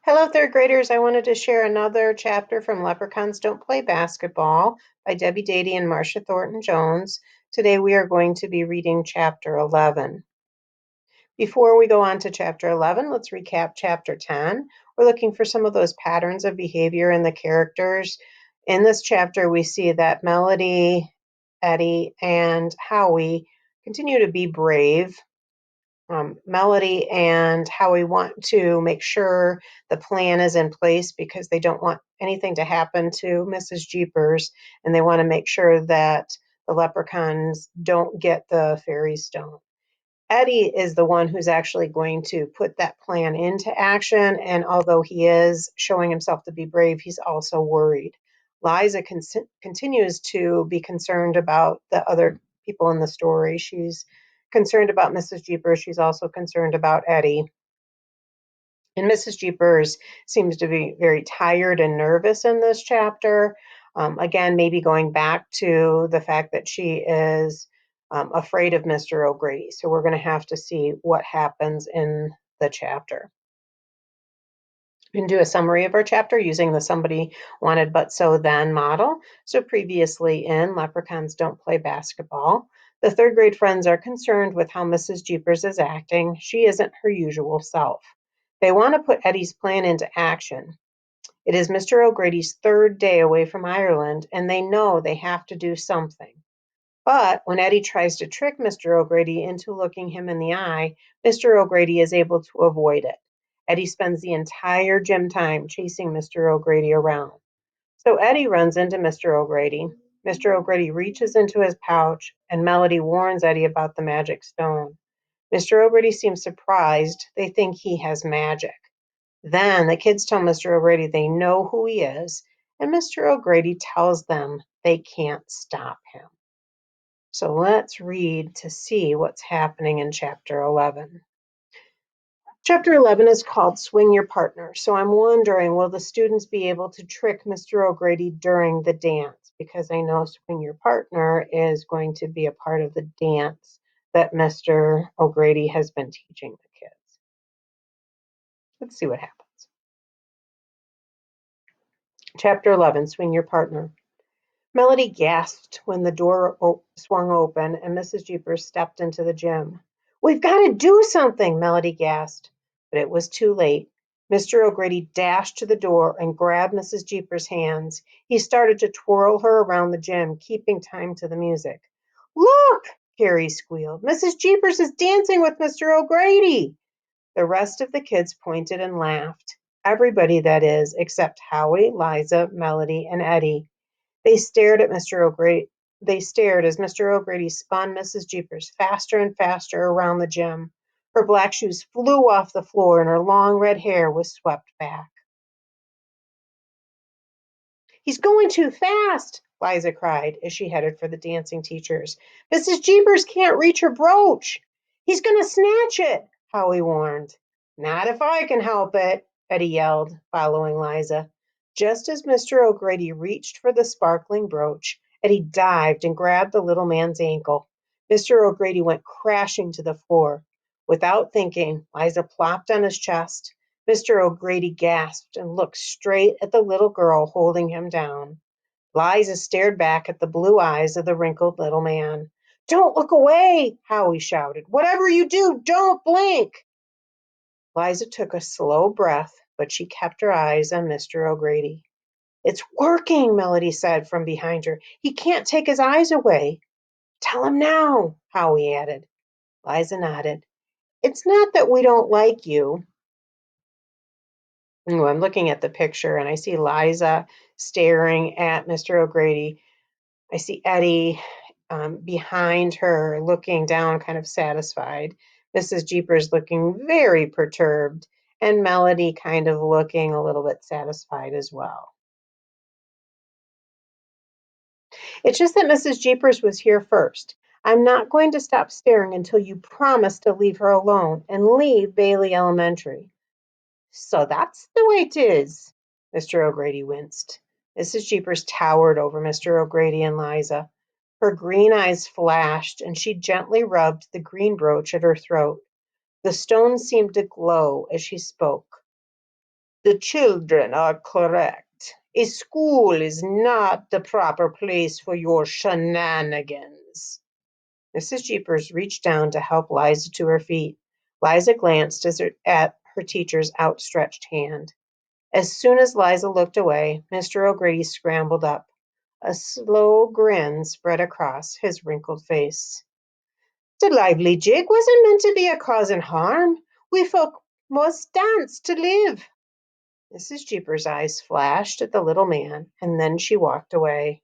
Hello, third graders. I wanted to share another chapter from Leprechauns Don't Play Basketball by Debbie Dady and Marcia Thornton Jones. Today we are going to be reading chapter 11. Before we go on to chapter 11, let's recap chapter 10. We're looking for some of those patterns of behavior in the characters. In this chapter, we see that Melody, Eddie, and Howie continue to be brave. Melody and Howie want to make sure the plan is in place because they don't want anything to happen to Mrs. Jeepers, and they want to make sure that the leprechauns don't get the fairy stone. Eddie is the one who's actually going to put that plan into action, and although he is showing himself to be brave, he's also worried. Liza continues to be concerned about the other people in the story. She's concerned about Mrs. Jeepers. She's also concerned about Eddie. And Mrs. Jeepers seems to be very tired and nervous in this chapter. Again, maybe going back to the fact that she is afraid of Mr. O'Grady. So we're going to have to see what happens in the chapter. We can do a summary of our chapter using the somebody wanted but so then model. So previously in Leprechauns Don't Play Basketball, the third grade friends are concerned with how Mrs. Jeepers is acting. She isn't her usual self. They want to put Eddie's plan into action. It is Mr. O'Grady's third day away from Ireland, and they know they have to do something. But when Eddie tries to trick Mr. O'Grady into looking him in the eye, Mr. O'Grady is able to avoid it. Eddie spends the entire gym time chasing Mr. O'Grady around. So Eddie runs into Mr. O'Grady. Mr. O'Grady reaches into his pouch, and Melody warns Eddie about the magic stone. Mr. O'Grady seems surprised. They think he has magic. Then the kids tell Mr. O'Grady they know who he is, and Mr. O'Grady tells them they can't stop him. So let's read to see what's happening in chapter 11. Chapter 11 is called Swing Your Partner. So I'm wondering, will the students be able to trick Mr. O'Grady during the dance? Because I know Swing Your Partner is going to be a part of the dance that Mr. O'Grady has been teaching the kids. Let's see what happens. Chapter 11, Swing Your Partner. Melody gasped when the door swung open and Mrs. Jeepers stepped into the gym. "We've got to do something," Melody gasped. But it was too late. Mr. O'Grady dashed to the door and grabbed Mrs. Jeepers' hands. He started to twirl her around the gym, keeping time to the music. "Look!" Carrie squealed. "Mrs. Jeepers is dancing with Mr. O'Grady." The rest of the kids pointed and laughed. Everybody, that is, except Howie, Liza, Melody, and Eddie. They stared as Mr. O'Grady spun Mrs. Jeepers faster and faster around the gym. Her black shoes flew off the floor and her long red hair was swept back. "He's going too fast," Liza cried as she headed for the dancing teachers. "Mrs. Jeepers can't reach her brooch." "He's going to snatch it," Howie warned. "Not if I can help it," Eddie yelled, following Liza. Just as Mr. O'Grady reached for the sparkling brooch, Eddie dived and grabbed the little man's ankle. Mr. O'Grady went crashing to the floor. Without thinking, Liza plopped on his chest. Mr. O'Grady gasped and looked straight at the little girl holding him down. Liza stared back at the blue eyes of the wrinkled little man. "Don't look away," Howie shouted. "Whatever you do, don't blink." Liza took a slow breath, but she kept her eyes on Mr. O'Grady. "It's working," Melody said from behind her. "He can't take his eyes away." "Tell him now," Howie added. Liza nodded. "It's not that we don't like you." Ooh, I'm looking at the picture and I see Liza staring at Mr. O'Grady. I see Eddie behind her looking down, kind of satisfied. Mrs. Jeepers looking very perturbed, and Melody kind of looking a little bit satisfied as well. "It's just that Mrs. Jeepers was here first. I'm not going to stop staring until you promise to leave her alone and leave Bailey Elementary." "So that's the way it is." Mr. O'Grady winced. Mrs. Jeepers towered over Mr. O'Grady and Liza. Her green eyes flashed, and she gently rubbed the green brooch at her throat. The stone seemed to glow as she spoke. The children are correct. A school is not the proper place for your shenanigans. Mrs. Jeepers reached down to help Liza to her feet. Liza glanced at her teacher's outstretched hand. As soon as Liza looked away, Mr. O'Grady scrambled up. A slow grin spread across his wrinkled face. The lively jig wasn't meant to be a causing harm. We folk must dance to live. Mrs. Jeepers' eyes flashed at the little man, and then she walked away.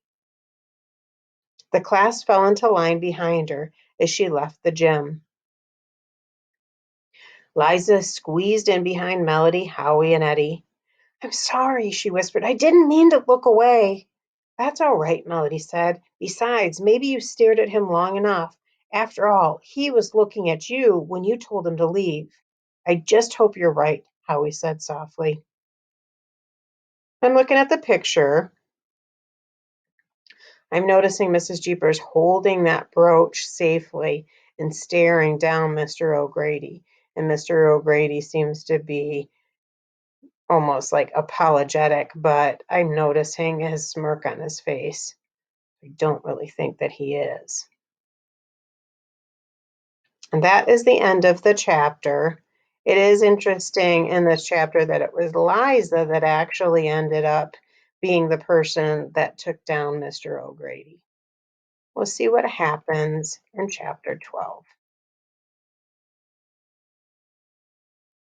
The class fell into line behind her as she left the gym. Liza squeezed in behind Melody, Howie, and Eddie. I'm sorry, she whispered. I didn't mean to look away. That's all right, Melody said. Besides, maybe you stared at him long enough. After all, he was looking at you when you told him to leave. I just hope you're right, Howie said softly. I'm looking at the picture. I'm noticing Mrs. Jeepers holding that brooch safely and staring down Mr. O'Grady. And Mr. O'Grady seems to be almost like apologetic, but I'm noticing his smirk on his face. I don't really think that he is. And that is the end of the chapter. It is interesting in this chapter that it was Liza that actually ended up being the person that took down Mr. O'Grady. We'll see what happens in chapter 12.